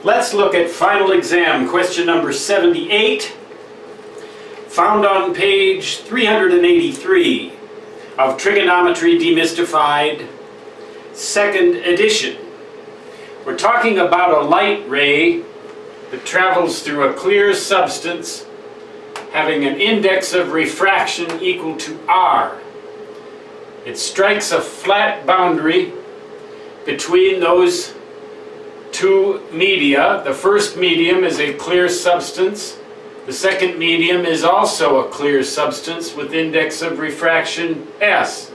Let's look at final exam question number 78, found on page 383 of Trigonometry Demystified, second edition. We're talking about a light ray that travels through a clear substance having an index of refraction equal to R. It strikes a flat boundary between those two media. The first medium is a clear substance. The second medium is also a clear substance with index of refraction S.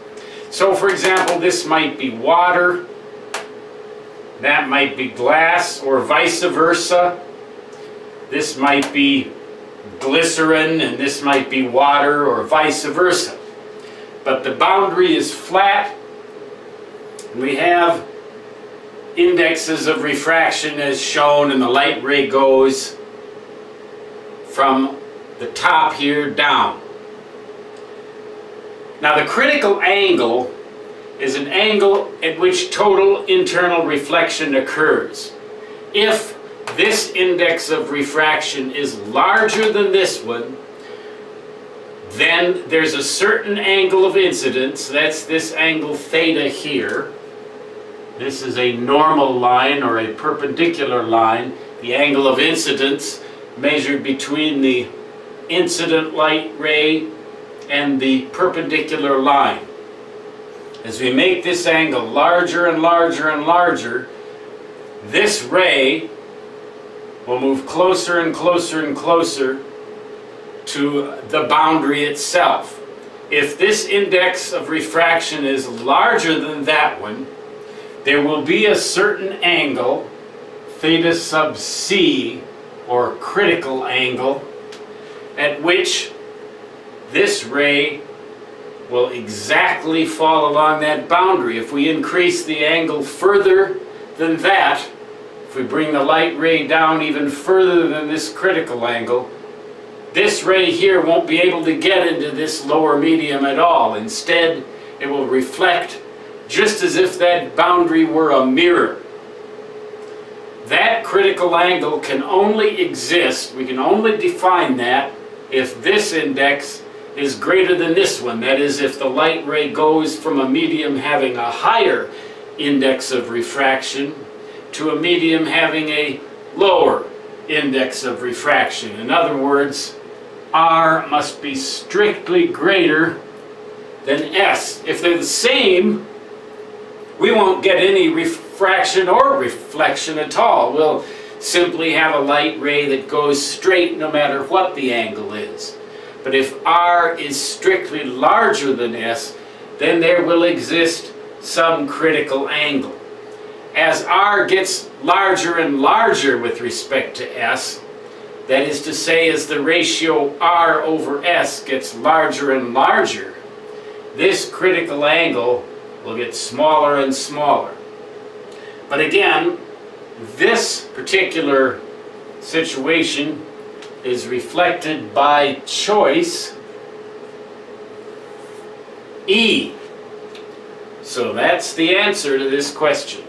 So for example, this might be water, that might be glass, or vice versa. This might be glycerin and this might be water, or vice versa. But the boundary is flat, and we have indexes of refraction as shown, and the light ray goes from the top here down. Now the critical angle is an angle at which total internal reflection occurs. If this index of refraction is larger than this one, then there's a certain angle of incidence, that's this angle theta here. This is a normal line or a perpendicular line. The angle of incidence measured between the incident light ray and the perpendicular line. As we make this angle larger and larger and larger, this ray will move closer and closer and closer to the boundary itself. If this index of refraction is larger than that one, there will be a certain angle, theta sub c, or critical angle, at which this ray will exactly fall along that boundary. If we increase the angle further than that, if we bring the light ray down even further than this critical angle, this ray here won't be able to get into this lower medium at all. Instead, it will reflect just as if that boundary were a mirror. That critical angle can only exist, we can only define that if this index is greater than this one. That is, if the light ray goes from a medium having a higher index of refraction to a medium having a lower index of refraction. In other words, R must be strictly greater than S. If they're the same, we won't get any refraction or reflection at all. We'll simply have a light ray that goes straight no matter what the angle is. But if R is strictly larger than S, then there will exist some critical angle. As R gets larger and larger with respect to S, that is to say, as the ratio R over S gets larger and larger, this critical angle will get smaller and smaller. But again, this particular situation is reflected by choice E. So that's the answer to this question.